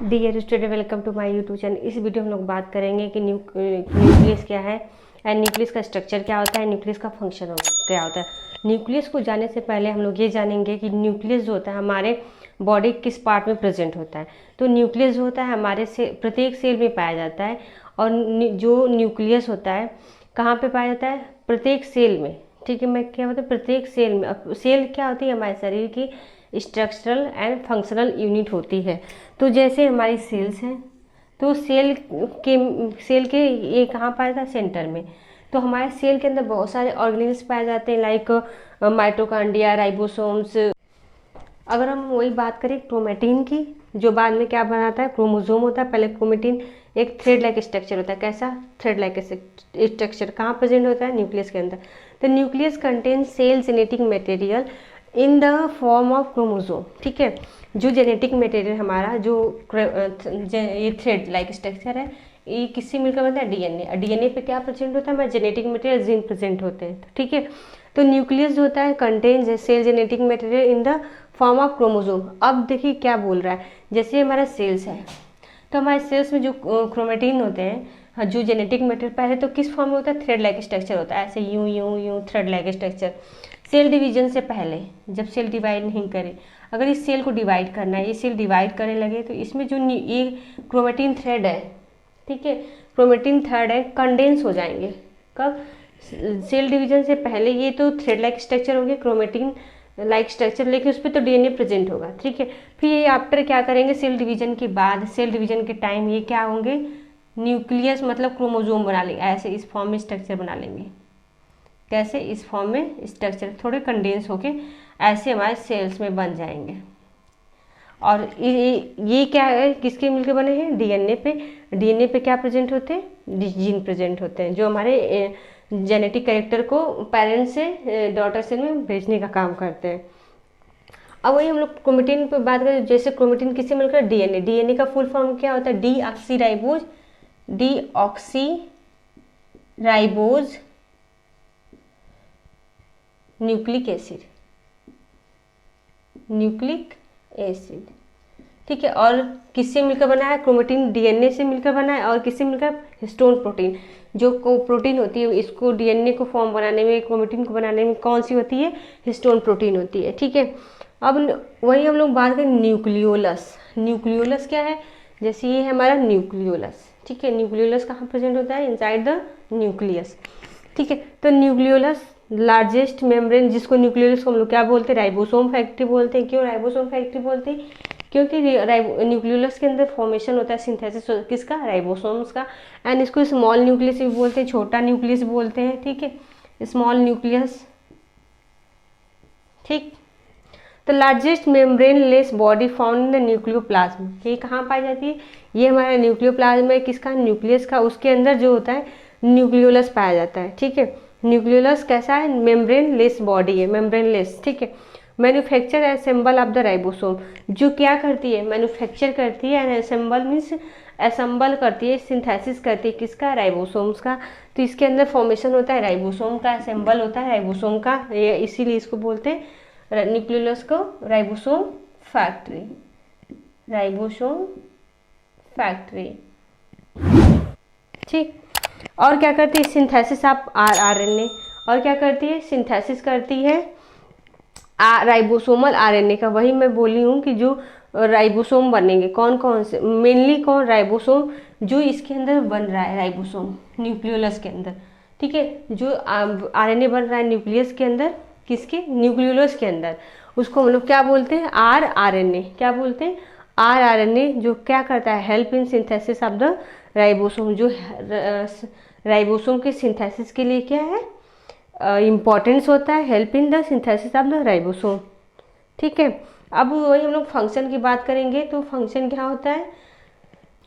Dear student, welcome to my YouTube channel. इस video में हम लोग बात करेंगे कि न्यूक्लियस क्या है एंड न्यूक्लियस का स्ट्रक्चर क्या होता है, न्यूक्लियस का फंक्शन क्या होता है। न्यूक्लियस को जानने से पहले हम लोग ये जानेंगे कि न्यूक्लियस जो होता है हमारे बॉडी किस पार्ट में प्रेजेंट होता है। तो न्यूक्लियस जो होता है हमारे से प्रत्येक सेल में पाया जाता है। और जो न्यूक्लियस होता है कहाँ पे पाया जाता है? प्रत्येक सेल में। ठीक है, मैं क्या बताऊँ, प्रत्येक सेल में। अब सेल क्या होती है? हमारे शरीर की स्ट्रक्चरल एंड फंक्शनल यूनिट होती है। तो जैसे हमारी सेल्स हैं, तो सेल के ये कहाँ पाया जाता है? सेंटर में। तो हमारे सेल के अंदर बहुत सारे ऑर्गेनेल्स पाए जाते हैं, लाइक माइटोकॉन्ड्रिया, राइबोसोम्स। अगर हम वही बात करें क्रोमेटिन की, जो बाद में क्या बनाता है? क्रोमोसोम होता है। पहले क्रोमेटिन एक थ्रेड लाइक स्ट्रक्चर होता है। कैसा? Thread like structure. कहाँ प्रेजेंट होता है? न्यूक्लियस के अंदर। तो nucleus contain cell genetic material in the form of chromosome. ठीक है, जो जेनेटिक मटेरियल हमारा जो ये थ्रेड लाइक स्ट्रक्चर है, ये किससे मिलकर बनता है? डीएनए। डीएनए पे क्या प्रेजेंट होता है? हमारे जेनेटिक मटेरियल, जीन प्रेजेंट होते हैं। ठीक है, तो न्यूक्लियस जो होता है contain cell genetic material in the form of chromosome. अब देखिए क्या बोल रहा है, जैसे हमारा सेल्स है, तो हमारे सेल्स में जो क्रोमेटिन होते हैं, हाँ, जो जेनेटिक मटेरियल पहले तो किस फॉर्म में होता है? थ्रेड लाइक स्ट्रक्चर होता है, ऐसे यूं यूं यूं thread like structure. Cell division से पहले, जब सेल डिवाइड नहीं करे, अगर इस सेल को डिवाइड करना है, ये सेल डिवाइड करने लगे, तो इसमें जो ये क्रोमेटिन थ्रेड है, ठीक है, क्रोमेटिन थ्रेड है, कंडेंस हो जाएंगे। कब? सेल डिवीजन से पहले। ये तो थ्रेड लाइक स्ट्रक्चर हो गया, क्रोमेटिन लाइक स्ट्रक्चर, लेकिन उस पर तो डीएनए प्रेजेंट होगा। ठीक है, फिर ये आफ्टर क्या करेंगे? सेल डिवीजन के बाद, सेल डिवीजन के टाइम ये क्या होंगे? न्यूक्लियस मतलब क्रोमोसोम बना लेंगे, ऐसे इस फॉर्म में स्ट्रक्चर बना लेंगे। कैसे? इस फॉर्म में स्ट्रक्चर थोड़े कंडेंस होके ऐसे हमारे सेल्स में बन जाएंगे। और ये क्या है? किसके मिलकर बने हैं? डीएनए पे। डीएनए पे क्या प्रेजेंट होते हैं? जीन प्रेजेंट होते हैं, जो हमारे जेनेटिक कैरेक्टर को पेरेंट्स से डॉटर सेल में भेजने का काम करते हैं। अब वही हम लोग क्रोमेटिन पे बात करें, जैसे क्रोमेटिन किससे मिलकर? डीएनए। डीएनए का फुल फॉर्म क्या होता है? Deoxyribose. Deoxyribose nucleic acid. Nucleic acid. ठीक है, और किससे मिलकर बना है? क्रोमेटिन डीएनए से मिलकर बना है। और किससे मिलकर? Histone protein. जो प्रोटीन होती है, इसको डीएनए को फॉर्म बनाने में, क्रोमेटिन को बनाने में कौन सी होती है? हिस्टोन प्रोटीन होती है। ठीक है, अब वही हम लोग बात करें न्यूक्लियोलस। न्यूक्लियोलस क्या है? जैसे ये है हमारा न्यूक्लियोलस। ठीक है, न्यूक्लियोलस कहाँ प्रेजेंट होता है? Inside the nucleus. ठीक है, तो न्यूक्लियोलस लार्जेस्ट मेम्ब्रेन, जिसको न्यूक्लियोलस को हम लोग क्या बोलते हैं? राइबोसोम फैक्ट्री बोलते हैं। क्यों राइबोसोम फैक्ट्री बोलते हैं? क्योंकि न्यूक्लियोलस के अंदर फॉर्मेशन होता है, सिंथेसिस किसका? राइबोसोम्स का। एंड इसको स्मॉल न्यूक्लियस भी बोलते हैं, छोटा न्यूक्लियस बोलते हैं। ठीक है, स्मॉल न्यूक्लियस। ठीक, तो largest membrane less body found in the nucleoplasm, ये कहाँ पाई जाती है? ये हमारा न्यूक्लियोप्लाज्म है, किसका? न्यूक्लियस का। उसके अंदर जो होता है न्यूक्लियोलस पाया जाता है। ठीक है, न्यूक्लियोलस कैसा है? मेम्ब्रेन लेस बॉडी है, मेम्ब्रेन लेस। ठीक है, manufacture assemble of the ribosome, जो क्या करती है? मैन्युफैक्चर करती है। एंड असेंबल मीन्स असेंबल करती है, सिंथेसिस करती है, किसका? राइबोसोम्स का। तो इसके अंदर फॉर्मेशन होता है राइबोसोम का, असेंबल होता है राइबोसोम का, इसीलिए इसको बोलते हैं न्यूक्लियोलस को राइबोसोम फैक्ट्री। Ribosome factory. ठीक, और क्या करती है? Synthesis of RNA. और क्या करती है? सिंथेसिस करती है राइबोसोमल आरएनए का। वही मैं बोली हूँ कि जो राइबोसोम बनेंगे, कौन कौन से? मेनली कौन? राइबोसोम, जो इसके अंदर बन रहा है, राइबोसोम न्यूक्लियोलस के अंदर। ठीक है, जो आरएनए बन रहा है न्यूक्लियस के अंदर, किसके? न्यूक्लियोलस के अंदर, उसको हम लोग क्या बोलते हैं? आरएनए। क्या बोलते हैं? आरएनए, जो क्या करता है? Help in synthesis of the ribosome, जो राइबोसोम के सिंथेसिस के लिए क्या है? इम्पॉर्टेंस होता है, help in the synthesis of the ribosome. ठीक है, अब वही हम लोग फंक्शन की बात करेंगे। तो फंक्शन क्या होता है?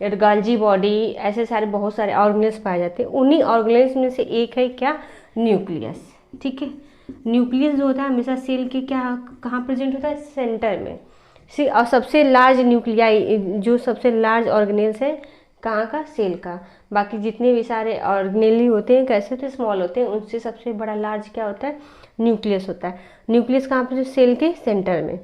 गोल्जी बॉडी, ऐसे सारे बहुत सारे ऑर्गेनेल्स पाए जाते हैं। उन्हीं ऑर्गेनेल्स में से एक है क्या? न्यूक्लियस। ठीक है, न्यूक्लियस जो होता है हमेशा सेल के क्या कहाँ प्रेजेंट होता है? सेंटर में। और सबसे लार्ज न्यूक्लियाई, जो सबसे लार्ज ऑर्गेनेल्स है कहाँ का? सेल का। बाकी जितने भी सारे ऑर्गेनेली होते हैं कैसे होते हैं? स्मॉल होते हैं। उनसे सबसे बड़ा लार्ज क्या होता है? न्यूक्लियस होता है। न्यूक्लियस कहाँ पर? सेल के सेंटर में।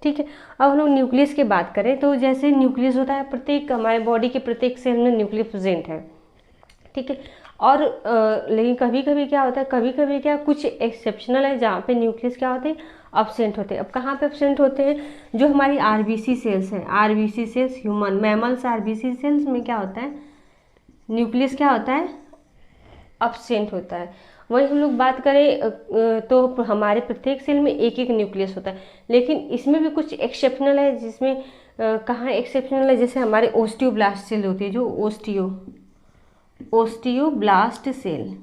ठीक है। अब हम लोग न्यूक्लियस की बात करें तो जैसे न्यूक्लियस होता है, प्रत्येक हमारे बॉडी के प्रत्येक सेल में न्यूक्लियस प्रेजेंट है, ठीक है। और लेकिन कभी कभी क्या होता है, कभी कभी क्या कुछ एक्सेप्शनल है जहाँ पे न्यूक्लियस क्या होते हैं, अब्सेंट होते हैं। अब कहाँ पे अब्सेंट होते हैं, जो हमारी आरबीसी सेल्स हैं, RBC cells, human mammals RBC cells में क्या होता है, न्यूक्लियस क्या होता है, अब्सेंट होता है। वहीं हम लोग बात करें तो हमारे प्रत्येक सेल में एक एक न्यूक्लियस होता है, लेकिन इसमें भी कुछ एक्सेप्शनल है, जिसमें कहाँ एक्सेप्शनल है, जैसे हमारे ओस्टियोब्लास्ट सेल होती है, जो ओस्टियोब्लास्ट सेल,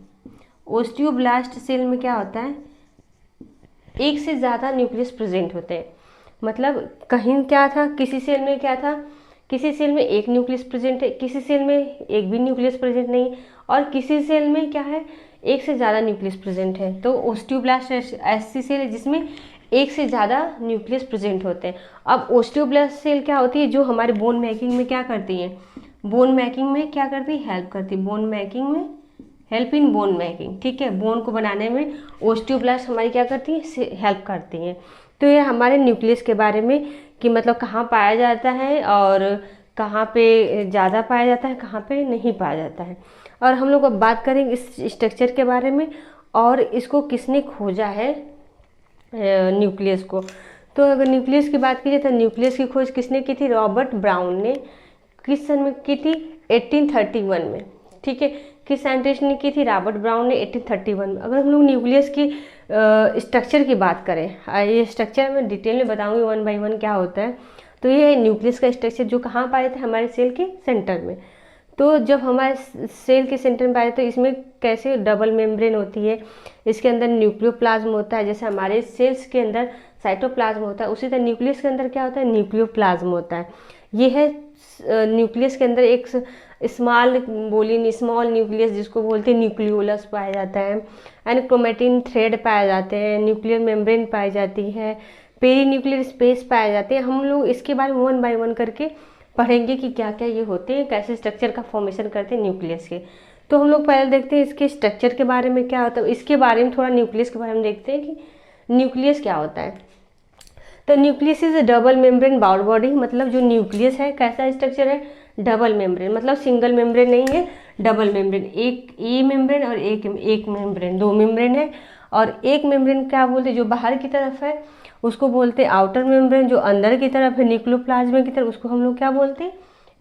ओस्टियोब्लास्ट सेल में क्या होता है, एक से ज़्यादा न्यूक्लियस प्रेजेंट होते हैं। मतलब कहीं क्या था, किसी सेल में क्या था, किसी सेल में एक न्यूक्लियस प्रेजेंट है, किसी सेल में एक भी न्यूक्लियस प्रेजेंट नहीं, और किसी सेल में क्या है, एक से ज़्यादा न्यूक्लियस प्रेजेंट है। तो ओस्टियोब्लास्ट ऐसी सेल है जिसमें एक से ज़्यादा न्यूक्लियस प्रेजेंट होते हैं। अब ओस्टियोब्लास्ट सेल क्या होती है, जो हमारे बोन मेकिंग में क्या करती है, बोन मेकिंग में क्या करती है, हेल्प करती है, बोन मेकिंग में, हेल्प इन बोन मेकिंग, ठीक है। बोन को बनाने में ओस्टियोब्लास्ट हमारी क्या करती है, हेल्प करती हैं। तो ये हमारे न्यूक्लियस के बारे में कि मतलब कहाँ पाया जाता है और कहाँ पे ज़्यादा पाया जाता है, कहाँ पे नहीं पाया जाता है। और हम लोग अब बात करेंगे इस स्ट्रक्चर के बारे में, और इसको किसने खोजा है, न्यूक्लियस को। तो अगर न्यूक्लियस की बात की जाए तो न्यूक्लियस की खोज किसने की थी, रॉबर्ट ब्राउन ने। किस सन में की थी, 1831 में, ठीक है। किस साइंटिस्ट ने की थी, रॉबर्ट ब्राउन ने 1831 में। अगर हम लोग न्यूक्लियस की स्ट्रक्चर की बात करें, ये स्ट्रक्चर मैं डिटेल में बताऊंगी वन बाय वन क्या होता है। तो ये है न्यूक्लियस का स्ट्रक्चर, जो कहाँ पाए थे, हमारे सेल के सेंटर में। तो जब हमारे सेल के सेंटर में पाए तो इसमें कैसे डबल मेम्ब्रेन होती है, इसके अंदर न्यूक्लियोप्लाज्म होता है, जैसे हमारे सेल्स के अंदर साइटोप्लाज्म होता है, उसी तरह न्यूक्लियस के अंदर क्या होता है, न्यूक्लियोप्लाज्म होता है। ये है न्यूक्लियस के अंदर एक स्मॉल न्यूक्लियस जिसको बोलते हैं न्यूक्लियोलस पाया जाता है, एंड क्रोमेटिन थ्रेड पाए जाते हैं, न्यूक्लियर मेम्ब्रेन पाई जाती है, पेरी न्यूक्लियर स्पेस पाए जाते हैं। हम लोग इसके बारे में वन बाय वन करके पढ़ेंगे कि क्या क्या ये होते हैं, कैसे स्ट्रक्चर का फॉर्मेशन करते हैं न्यूक्लियस के। तो हम लोग पहले देखते हैं इसके स्ट्रक्चर के बारे में क्या होता है, इसके बारे में थोड़ा न्यूक्लियस के बारे में देखते हैं कि न्यूक्लियस क्या होता है। तो nucleus is a double membrane बाउल बॉडी, मतलब जो न्यूक्लियस है कैसा स्ट्रक्चर है, डबल मेम्ब्रेन, मतलब सिंगल मेम्ब्रेन नहीं है, डबल मेम्ब्रेन, एक ए मेम्ब्रेन और एक मेम्ब्रेन, दो मेम्ब्रेन है। और एक मेम्ब्रेन क्या बोलते हैं, जो बाहर की तरफ है उसको बोलते हैं आउटर मेम्ब्रेन, जो अंदर की तरफ है न्यूक्लियोप्लाज्म की तरफ उसको हम लोग क्या बोलते हैं,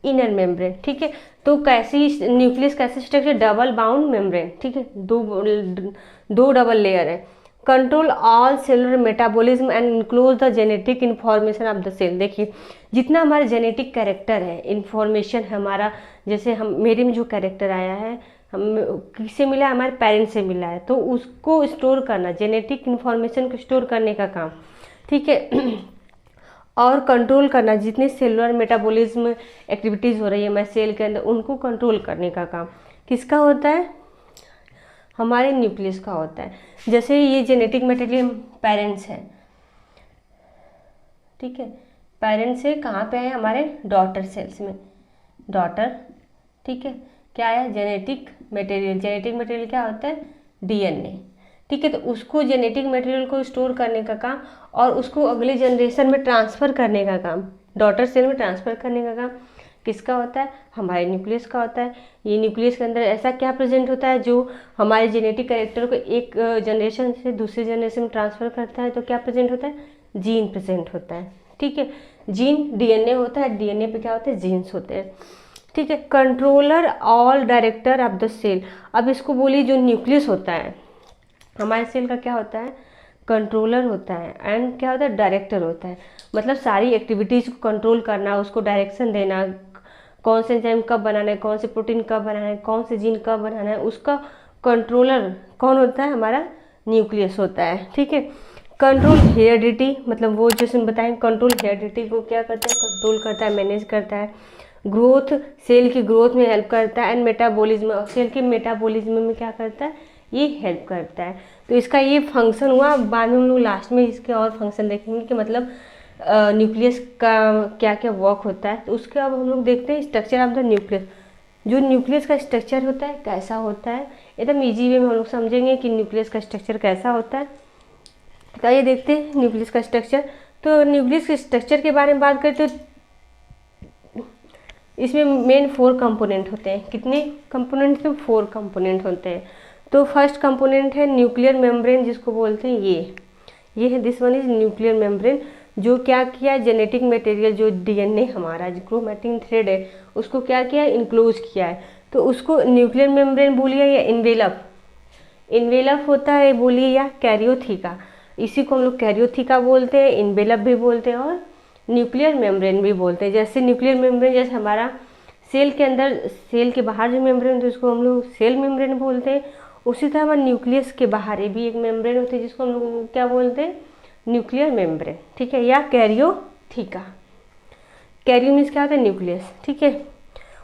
इनर मेम्ब्रेन, ठीक है। तो कैसी न्यूक्लियस कैसे स्ट्रक्चर, डबल बाउंड मेम्ब्रेन, ठीक है, दो डबल लेयर है। Control all cellular metabolism and includes the genetic information of the cell. देखिए जितना हमारा जेनेटिक कैरेक्टर है, इन्फॉर्मेशन हमारा, जैसे हम मेरे में जो कैरेक्टर आया है, हम किससे मिला है, हमारे पेरेंट्स से मिला है, तो उसको स्टोर करना, जेनेटिक इन्फॉर्मेशन को स्टोर करने का काम, ठीक है। और कंट्रोल करना, जितने सेलुलर मेटाबॉलिज्म एक्टिविटीज़ हो रही है हमारे सेल के अंदर, उनको कंट्रोल करने का काम किसका होता है, हमारे न्यूक्लियस का होता है। जैसे ये जेनेटिक मटेरियल पेरेंट्स है, ठीक है, पेरेंट्स से कहाँ पे है, हमारे डॉटर सेल्स में, डॉटर, ठीक है। क्या है, जेनेटिक मटेरियल, जेनेटिक मटेरियल क्या होता है, डीएनए, ठीक है। तो उसको जेनेटिक मटेरियल को स्टोर करने का काम और उसको अगले जनरेशन में ट्रांसफ़र करने का काम, डॉटर सेल में ट्रांसफ़र करने का काम किसका होता है, हमारे न्यूक्लियस का होता है। ये न्यूक्लियस के अंदर ऐसा क्या प्रेजेंट होता है जो हमारे जेनेटिक कैरेक्टर को एक जनरेशन से दूसरे जनरेशन में ट्रांसफ़र करता है, तो क्या प्रेजेंट होता है, जीन प्रेजेंट होता है, ठीक है। जीन डीएनए होता है, डीएनए पे क्या होते हैं, जीन्स होते हैं, ठीक है। Controller all director of the cell, अब इसको बोलिए जो न्यूक्लियस होता है हमारे सेल का क्या होता है, कंट्रोलर होता है, एंड क्या होता है, डायरेक्टर होता है। मतलब सारी एक्टिविटीज़ को कंट्रोल करना, उसको डायरेक्शन देना, कौन से एंजाइम कब बनाना है, कौन से प्रोटीन कब बनाना है, कौन से जीन कब बनाना है, उसका कंट्रोलर कौन होता है, हमारा न्यूक्लियस होता है, ठीक है। कंट्रोल हेरिडिटी, मतलब वो जैसे हम बताएं, कंट्रोल हेरिडिटी को क्या करता है, कंट्रोल करता है, मैनेज करता है। ग्रोथ, सेल की ग्रोथ में हेल्प करता है, एंड मेटाबॉलिज्म, सेल के मेटाबॉलिज्म में क्या करता है, ये हेल्प करता है। तो इसका ये फंक्शन हुआ, बाद में हम लोग लास्ट में इसके और फंक्शन देखेंगे कि मतलब न्यूक्लियस का क्या क्या वर्क होता है। तो उसके अब हम लोग देखते हैं स्ट्रक्चर ऑफ द न्यूक्लियस, जो न्यूक्लियस का स्ट्रक्चर होता है कैसा होता है, एकदम ईजी वे में हम लोग समझेंगे कि न्यूक्लियस का स्ट्रक्चर कैसा होता है। तो ये देखते हैं न्यूक्लियस का स्ट्रक्चर तो न्यूक्लियस के स्ट्रक्चर के बारे में बात करते हो, इसमें मेन 4 कंपोनेंट होते हैं। कितने कंपोनेंट में? 4 कंपोनेंट होते हैं। तो फर्स्ट कंपोनेंट है न्यूक्लियर मेम्ब्रेन, जिसको बोलते हैं ये है, this one is nuclear membrane, जो क्या किया, जेनेटिक मटेरियल जो डीएनए हमारा जो क्रोमैटिन थ्रेड है उसको क्या किया, इनक्लोज किया है, तो उसको न्यूक्लियर मेम्ब्रेन बोलिए या इन्वेलप होता है बोलिए या कैरियोथिका, इसी को हम लोग कैरियोथिका बोलते हैं, इन्वेलप भी बोलते हैं और न्यूक्लियर मेम्ब्रेन भी बोलते हैं। जैसे न्यूक्लियर मेम्ब्रेन जैसे हमारा सेल के अंदर, सेल के बाहर जो मेम्ब्रेन होती है उसको हम लोग सेल मेम्ब्रेन बोलते हैं, उसी तरह हमारे न्यूक्लियस के बाहर भी एक मेम्ब्रेन होती है जिसको हम लोग क्या बोलते हैं, न्यूक्लियर मेम्ब्रेन, ठीक है, या कैरियोथिका। कैरियो मीन्स क्या होता है, न्यूक्लियस, ठीक है।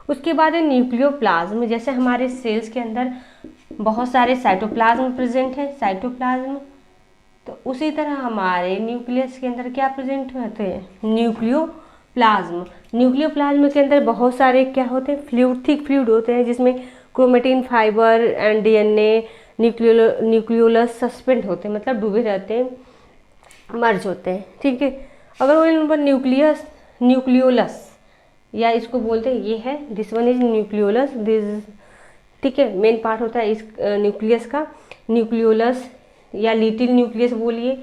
उसके बाद है न्यूक्लियोप्लाज्म, जैसे हमारे सेल्स के अंदर बहुत सारे साइटोप्लाज्म प्रेजेंट है, साइटोप्लाज्म, तो उसी तरह हमारे न्यूक्लियस के अंदर क्या प्रेजेंट होते हैं, न्यूक्लियोप्लाज्म। न्यूक्लियोप्लाज्म के अंदर बहुत सारे क्या होते हैं, फ्लूइड, थिक फ्लूइड होते हैं, जिसमें chromatin fibre and DNA nucleolus suspend होते हैं, मतलब डूबे रहते हैं, मर्ज होते हैं, ठीक है। अगर वो नंबर न्यूक्लियोलस या इसको बोलते हैं, ये है, this one is nucleolus, this, ठीक है, मेन पार्ट होता है इस न्यूक्लियस का, न्यूक्लियोलस या लिटिल न्यूक्लियस बोलिए,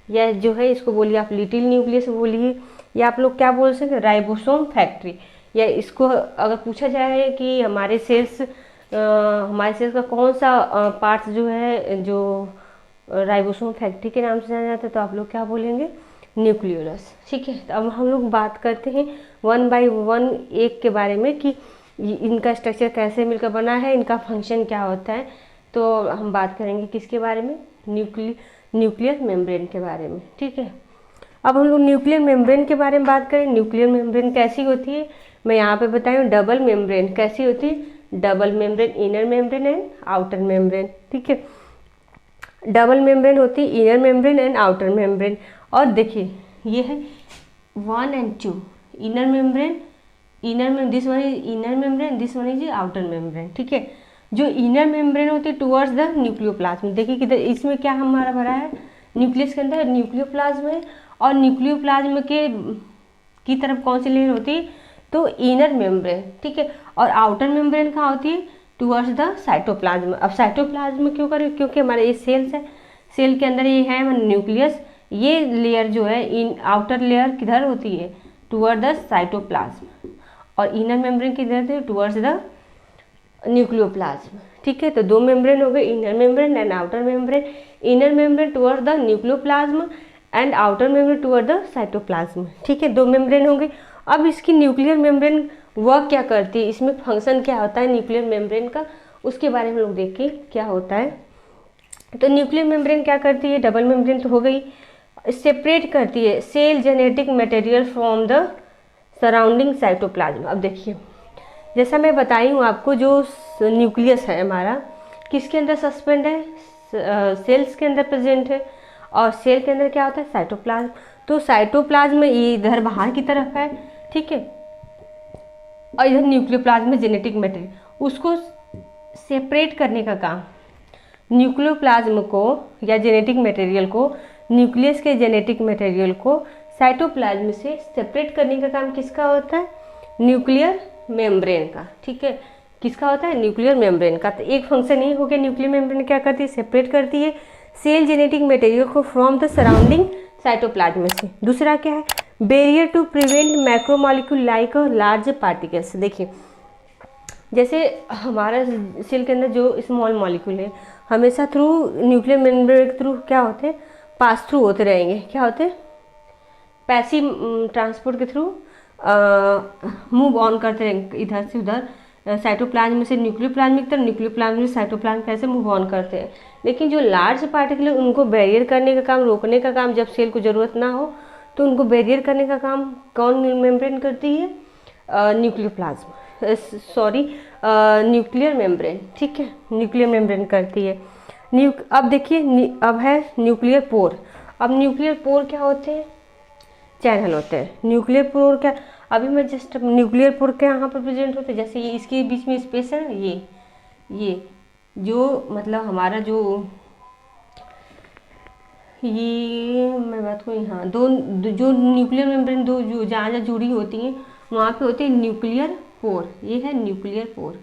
या जो है इसको बोलिए आप लिटिल न्यूक्लियस बोलिए, या आप लोग क्या बोल सकते हैं, राइबोसोम फैक्ट्री, या इसको अगर पूछा जाए कि हमारे सेल्स का कौन सा पार्ट जो है जो राइबोसोम फैक्ट्री के नाम से जाना जाता है, तो आप लोग क्या बोलेंगे, न्यूक्लियोलस, ठीक है। तो अब हम लोग बात करते हैं 1 बाय 1 एक के बारे में कि इनका स्ट्रक्चर कैसे मिलकर बना है, इनका फंक्शन क्या होता है। तो हम बात करेंगे किसके बारे में, न्यूक्लियर मेम्ब्रेन के बारे में, ठीक है। अब हम लोग न्यूक्लियर मेम्ब्रेन के बारे में बात करें, न्यूक्लियर मेम्ब्रेन कैसी होती है, मैं यहाँ पे बताऊँ, डबल मेम्ब्रेन कैसी होती है, double membrane, inner membrane and outer membrane, ठीक है। डबल मेम्ब्रेन होती है, inner membrane and outer membrane. और देखिए ये है 1 and 2, inner membrane, this one is inner membrane, this one is outer membrane, ठीक है। जो इनर मेम्ब्रेन होती है टुवर्ड्स द न्यूक्लियोप्लाज्म, देखिए किधर, इसमें क्या हमारा भरा है, न्यूक्लियस के अंदर न्यूक्लियोप्लाज्म है, और न्यूक्लियोप्लाज्म के की तरफ कौन सी लेयर होती है, तो इनर मेम्ब्रेन, ठीक है। और आउटर मेम्ब्रेन कहाँ होती है, टुवर्ड्स द साइटोप्लाज्म। अब साइटोप्लाज्म क्यों करें, क्योंकि हमारे ये सेल्स है, सेल के अंदर ये है न्यूक्लियस, ये लेयर जो है इन आउटर लेयर किधर होती है, टुवर्ड द साइटोप्लाज्म, और इनर मेम्ब्रेन किधर थे, टुवर्ड्स द न्यूक्लियोप्लाज्म, ठीक है। तो 2 मेम्ब्रेन हो गए, inner membrane and outer membrane, inner membrane toward the nucleoplasm and outer membrane toward the cytoplasm, ठीक है, 2 मेम्ब्रेन हो गए। अब इसकी न्यूक्लियर मेम्ब्रेन वर्क क्या करती है, इसमें फंक्शन क्या होता है न्यूक्लियर मेम्ब्रेन का, उसके बारे में लोग देखें क्या होता है। तो न्यूक्लियर मेम्ब्रेन क्या करती है, डबल मेम्ब्रेन तो हो गई, सेपरेट करती है cell genetic material from the surrounding cytoplasm. अब देखिए जैसा मैं बताई हूँ आपको, जो न्यूक्लियस है हमारा किसके अंदर सस्पेंड है, सेल्स के अंदर प्रेजेंट है, और सेल के अंदर क्या होता है, साइटोप्लाज्म। तो साइटोप्लाज्म ये इधर बाहर की तरफ है, ठीक है, और इधर न्यूक्लियोप्लाज्म में जेनेटिक मटेरियल, उसको सेपरेट करने का काम, न्यूक्लियोप्लाज्म को या जेनेटिक मटेरियल को, न्यूक्लियस के जेनेटिक मटेरियल को साइटोप्लाज्म से सेपरेट करने का काम किसका होता है, न्यूक्लियर मेम्ब्रेन का, ठीक है, किसका होता है, न्यूक्लियर मेम्ब्रेन का। तो एक फंक्शन ये हो गया, न्यूक्लियर मेम्ब्रेन क्या करती है, सेपरेट करती है सेल जेनेटिक मटेरियल को फ्रॉम द सराउंडिंग साइटोप्लाज्म से। दूसरा क्या है, barrier to prevent macromolecule like large particles. देखिए जैसे हमारा सेल के अंदर जो स्मॉल मॉलिक्यूल है हमेशा थ्रू न्यूक्लियर मेम्ब्रेन के थ्रू क्या होते हैं, पास थ्रू होते रहेंगे, क्या होते हैं, पैसिव ट्रांसपोर्ट के थ्रू मूव ऑन करते रहेंगे इधर से उधर, साइटोप्लाज्म से न्यूक्लियोप्लाज्म की तरफ, न्यूक्लियोप्लाज्म से साइटोप्लाज्म कैसे मूव ऑन करते हैं। लेकिन जो लार्ज पार्टिकल है उनको बैरियर करने का काम, रोकने का काम, जब सेल को ज़रूरत ना हो तो उनको बैरियर करने का काम कौन मेम्ब्रेन करती है, न्यूक्लियर मेम्ब्रेन, ठीक है, न्यूक्लियर मेम्ब्रेन करती है। अब देखिए अब है न्यूक्लियर पोर। अब न्यूक्लियर पोर क्या होते हैं, चैनल होते हैं। न्यूक्लियर पोर क्या, अभी मैं जस्ट न्यूक्लियर पोर क्या यहाँ पर प्रेजेंट होते हैं, जैसे ये इसके बीच में स्पेस है ना, ये जो मतलब हमारा जो ये मैं बात करूँ, हाँ जो न्यूक्लियर मेम्ब्रेन दो जो जहाँ जहाँ जुड़ी होती हैं वहाँ पे होते हैं न्यूक्लियर पोर। ये है न्यूक्लियर पोर।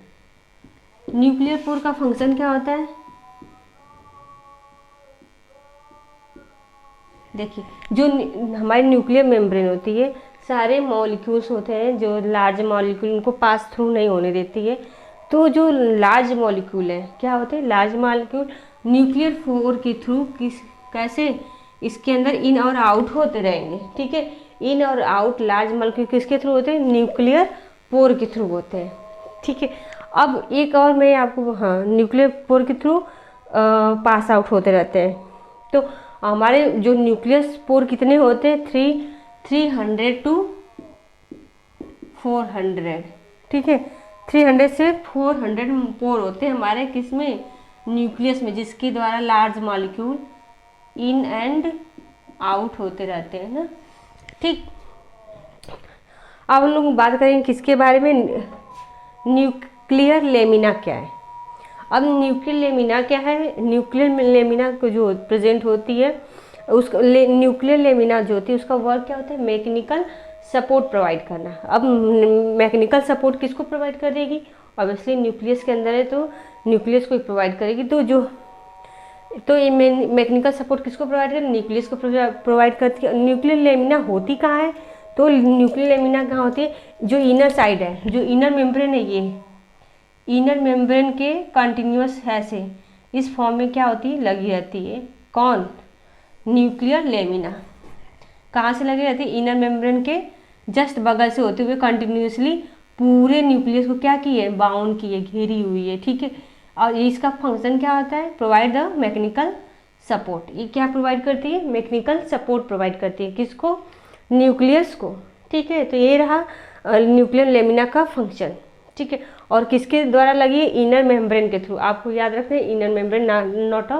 न्यूक्लियर पोर का फंक्शन क्या होता है, देखिए जो हमारी न्यूक्लियर मेम्ब्रेन होती है सारे मॉलिक्यूल्स होते हैं जो लार्ज मॉलिक्यूल उनको पास थ्रू नहीं होने देती है। तो जो लार्ज मॉलिक्यूल है क्या होते हैं, लार्ज मॉलिक्यूल न्यूक्लियर पोर के थ्रू कैसे इसके अंदर इन और आउट होते रहेंगे। ठीक है, इन और आउट लार्ज मॉलिक्यूल किसके थ्रू होते हैं, न्यूक्लियर पोर के थ्रू होते हैं। ठीक है, अब एक और मैं आपको, हाँ न्यूक्लियर पोर के थ्रू पास आउट होते रहते हैं। तो हमारे जो न्यूक्लियस पोर कितने होते हैं, 300 to 400। ठीक है, 300 से 400 पोर होते हैं हमारे किसमें, न्यूक्लियस में, जिसके द्वारा large molecule in and out होते रहते हैं ना। ठीक, अब हम लोग बात करेंगे किसके बारे में, न्यूक्लियर लेमिना क्या है। अब न्यूक्लियर लेमिना क्या है, न्यूक्लियर लेमिना को जो प्रेजेंट होती है उसका न्यूक्लियर लेमिना जो होती है उसका वर्क क्या होता है, मैकेनिकल सपोर्ट प्रोवाइड करना। अब मैकेनिकल सपोर्ट किसको प्रोवाइड कर देगी, ऑब्वियसली न्यूक्लियस के अंदर है तो न्यूक्लियस को प्रोवाइड करेगी। तो ये मैकेनिकल सपोर्ट किसको प्रोवाइड करेगी, न्यूक्लियस को प्रोवाइड करती है। न्यूक्लियर लेमिना होती कहाँ है, तो न्यूक्लियर लेमिना कहाँ होती है, जो इनर साइड है, जो इनर मेम्ब्रेन है, ये इनर मेम्ब्रेन के कंटिन्यूस ऐसे इस फॉर्म में क्या होती है, लगी रहती है। कौन, न्यूक्लियर लेमिना कहाँ से लगी रहती है, इनर मेम्ब्रेन के जस्ट बगल से होते हुए कंटिन्यूसली पूरे न्यूक्लियस को क्या की है, बाउंड की है, घेरी हुई है। ठीक है, और इसका फंक्शन क्या होता है, प्रोवाइड द मैकेनिकल सपोर्ट। ये क्या प्रोवाइड करती है, मैकेनिकल सपोर्ट प्रोवाइड करती है, किसको, न्यूक्लियस को। ठीक है, तो ये रहा न्यूक्लियर लेमिना का फंक्शन। ठीक है, और किसके द्वारा लगी है, इनर मेम्ब्रेन के थ्रू। आपको याद रखना है inner membrane, not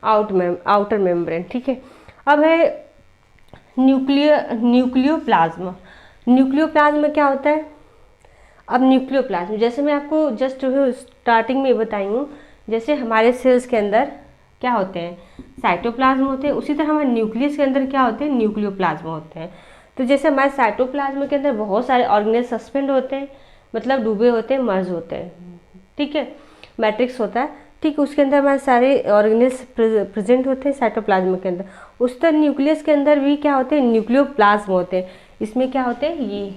outer membrane. ठीक है, अब है न्यूक्लियोप्लाज्म। न्यूक्लियोप्लाज्म क्या होता है, अब न्यूक्लियोप्लाज्म जैसे मैं आपको जस्ट स्टार्टिंग में बताई हूँ, जैसे हमारे सेल्स के अंदर क्या होते हैं, साइटोप्लाज्म होते हैं, उसी तरह हमारे न्यूक्लियस के अंदर क्या होते हैं, न्यूक्लियोप्लाज्म होते हैं। तो जैसे हमारे साइटोप्लाज्म के अंदर बहुत सारे ऑर्गेनेल सस्पेंड होते हैं, मतलब डूबे होते हैं, मर्ज होते हैं। ठीक है, मैट्रिक्स होता है। ठीक, उसके अंदर हमारे सारे ऑर्गेनेल्स प्रेजेंट होते हैं साइटोप्लाज्म के अंदर। उस तरह न्यूक्लियस के अंदर भी क्या होते हैं, न्यूक्लियोप्लाज्म होते हैं। इसमें क्या होते हैं, ये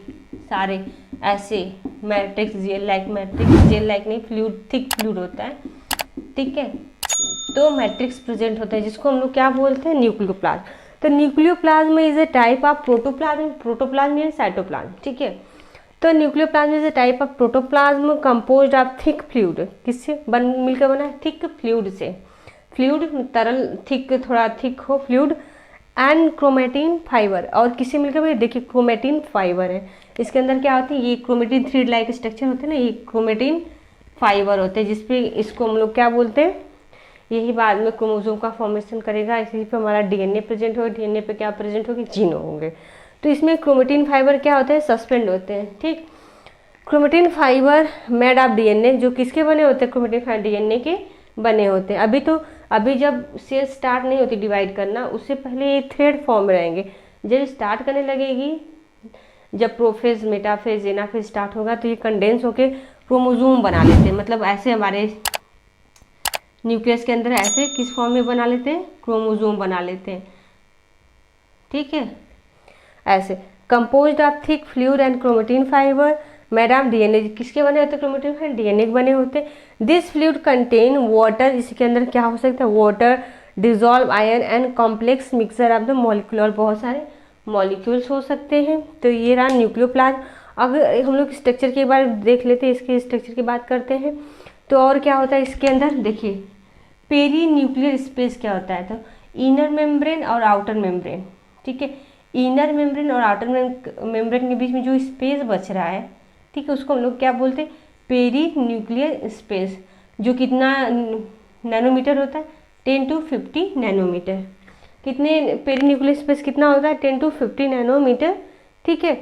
सारे ऐसे matrix, gel like matrix, gel like नहीं, फ्लूइड, थिक फ्लूइड होता है। ठीक है, तो मैट्रिक्स प्रेजेंट होते हैं जिसको हम लोग क्या बोलते हैं, न्यूक्लियोप्लाज्म। तो nucleoplasm is a type of protoplasm, protoplasm या साइटोप्लाज्म। ठीक है, तो nucleoplasm is a type of protoplasm composed of thick fluid, किससे मिलकर बना है, थिक फ्लूइड से। फ्लूइड तरल, थिक थोड़ा थिक हो फ्लूइड, एंड क्रोमेटिन फाइबर, और किससे मिलकर बना, देखिए क्रोमेटिन फाइबर है। इसके अंदर क्या होती है, ये क्रोमेटिन थ्रेड लाइक स्ट्रक्चर होते हैं ना, ये क्रोमेटिन फाइबर होते हैं, जिसपे इसको हम लोग क्या बोलते हैं, यही बाद में क्रोमोसोम का फॉर्मेशन करेगा, इसी पे हमारा डीएनए प्रेजेंट होगा, डीएनए पे क्या प्रेजेंट होगी, जीन होंगे। तो इसमें क्रोमेटिन फाइबर क्या होते हैं, सस्पेंड होते हैं। ठीक, chromatin fibre made of DNA, जो किसके बने होते हैं, क्रोमेटिन फाइबर डीएनए के बने होते हैं। अभी जब सेल स्टार्ट नहीं होती डिवाइड करना, उससे पहले ये थ्रेड फॉर्म रहेंगे। जब स्टार्ट करने लगेगी, जब प्रोफेज, मेटाफेज, एनाफेज स्टार्ट होगा, तो ये कंडेंस होके क्रोमोसोम बना लेते हैं। मतलब ऐसे हमारे न्यूक्लियस के अंदर ऐसे किस फॉर्म में बना लेते हैं, क्रोमोसोम बना लेते हैं। ठीक है, ऐसे composed of thick fluid and chromatin fibre made of DNA, किसके बने होते हैं, क्रोमेटिन फाइबर डीएनए के बने होते हैं। दिस फ्लूइड कंटेन वाटर, इसके अंदर क्या हो सकता है, water, dissolve ion and complex mixture of the molecule, और बहुत सारे मॉलिक्यूल्स हो सकते हैं। तो ये रहा न्यूक्लियोप्लाज्म। अगर हम लोग स्ट्रक्चर के बारे में देख लेते हैं, इसके स्ट्रक्चर की बात करते हैं, तो और क्या होता है इसके अंदर, देखिए पेरी न्यूक्लियर स्पेस क्या होता है, तो इनर मेम्ब्रेन और आउटर मेम्ब्रेन। ठीक है, इनर मेम्ब्रेन और आउटर मेम्ब्रेन के बीच में जो स्पेस बच रहा है, ठीक है, उसको हम लोग क्या बोलते हैं, पेरी न्यूक्लियर स्पेस, जो कितना नैनोमीटर होता है, 10 to 50 नैनोमीटर। कितने पेरी न्यूक्लियर स्पेस कितना होता है, 10 to 50 नैनोमीटर। ठीक है,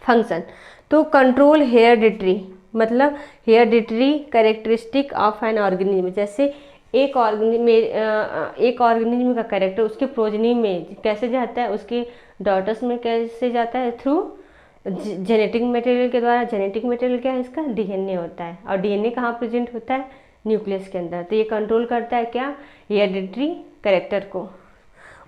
फंक्शन तो कंट्रोल हेरिडिटरी, मतलब hereditary characteristic of an organism, जैसे एक ऑर्गेनिज्म का कैरेक्टर उसके प्रोजनी में कैसे जाता है, उसके डॉटर्स में कैसे जाता है, थ्रू जेनेटिक मटेरियल के द्वारा। जेनेटिक मटेरियल क्या है इसका, डीएनए होता है। और डीएनए कहाँ प्रेजेंट होता है, न्यूक्लियस के अंदर। तो ये कंट्रोल करता है क्या, हेरेडिटरी कैरेक्टर को।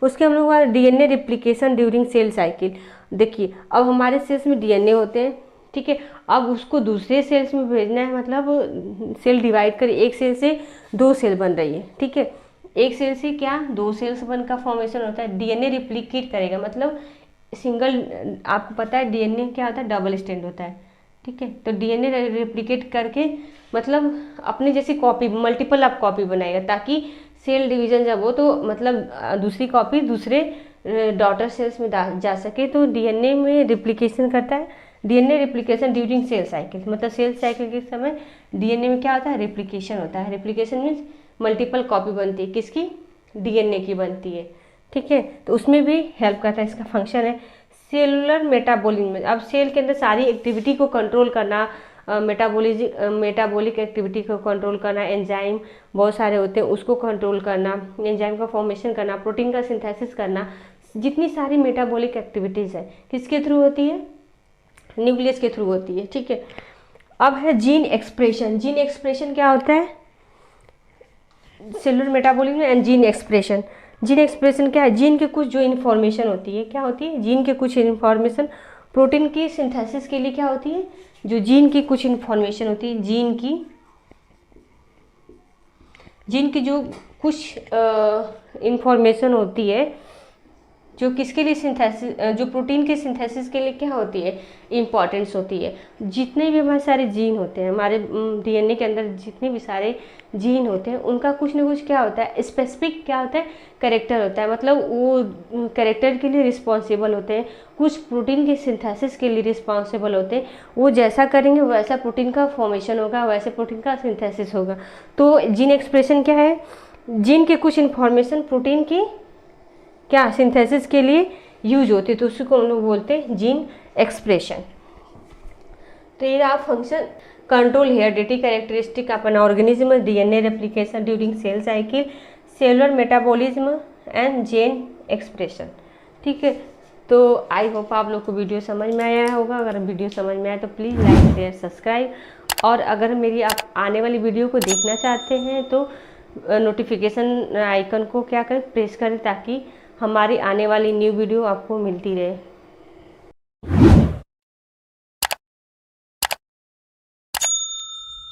उसके हम लोग DNA replication during cell cycle. देखिए अब हमारे सेल्स में डीएनए होते हैं, ठीक है। अब उसको दूसरे सेल्स में भेजना है, मतलब सेल डिवाइड कर, एक सेल से 2 सेल बन रही है, ठीक है। एक सेल से क्या 2 सेल्स बन का फॉर्मेशन होता है। डीएनए रिप्लिकेट करेगा, मतलब सिंगल, आपको पता है डीएनए क्या होता है, डबल स्टैंड होता है, ठीक है। तो डीएनए रिप्लिकेट करके मतलब अपने जैसी कॉपी, मल्टीपल आप कॉपी बनाएगा, ताकि सेल डिवीजन जब हो तो मतलब दूसरी कॉपी दूसरे डॉटर सेल्स में जा सके। तो डीएनए में रिप्लिकेशन करता है, DNA replication during cell cycle, मतलब सेल साइकिल के समय डीएनए में क्या होता है, रिप्लिकेशन होता है। रिप्लिकेशन मीन्स मल्टीपल कॉपी बनती है, किसकी, डीएनए की बनती है, ठीक है। तो उसमें भी हेल्प करता है, इसका फंक्शन है सेलुलर मेटाबॉलिज्म। अब सेल के अंदर सारी एक्टिविटी को कंट्रोल करना, मेटाबॉलिक एक्टिविटी को कंट्रोल करना, एंजाइम बहुत सारे होते हैं उसको कंट्रोल करना, एंजाइम का फॉर्मेशन करना, प्रोटीन का सिंथेसिस करना, जितनी सारी मेटाबॉलिक एक्टिविटीज़ है किसके थ्रू होती है, न्यूक्लियस के थ्रू होती है, ठीक है। अब है जीन एक्सप्रेशन। जीन एक्सप्रेशन क्या होता है, cellular metabolism and gene expression. Gene expression क्या है, जीन के कुछ जो इन्फॉर्मेशन होती है, क्या होती है, जीन के कुछ इन्फॉर्मेशन प्रोटीन की सिंथेसिस के लिए क्या होती है, जो जीन की कुछ इन्फॉर्मेशन होती है, जीन की जो कुछ इन्फॉर्मेशन होती है, जो किसके लिए सिंथेसिस, जो प्रोटीन के सिंथेसिस के लिए क्या होती है, इम्पॉर्टेंस होती है। जितने भी हमारे सारे जीन होते हैं, हमारे डीएनए के अंदर जितने भी सारे जीन होते हैं, उनका कुछ ना कुछ क्या होता है, स्पेसिफिक क्या होता है, कैरेक्टर होता है। मतलब वो कैरेक्टर के लिए रिस्पॉन्सिबल होते हैं, कुछ प्रोटीन के सिंथेसिस के लिए रिस्पॉन्सिबल होते हैं। वो जैसा करेंगे वैसा प्रोटीन का फॉर्मेशन होगा, वैसे प्रोटीन का सिंथेसिस होगा। तो जीन एक्सप्रेशन क्या है, जीन के कुछ इन्फॉर्मेशन प्रोटीन की क्या सिंथेसिस के लिए यूज होती है, तो उसी को हम लोग बोलते हैं जीन एक्सप्रेशन। तो ये रहा function, control heredity characteristic of an organism, DNA replication during cell cycle, cellular metabolism and gene expression, ठीक है। तो आई होप आप लोग को वीडियो समझ में आया होगा। अगर वीडियो समझ में आया तो प्लीज़ लाइक शेयर सब्सक्राइब, और अगर मेरी आप आने वाली वीडियो को देखना चाहते हैं तो नोटिफिकेशन आइकन को क्या करें, प्रेस करें, ताकि हमारी आने वाली न्यू वीडियो आपको मिलती रहे।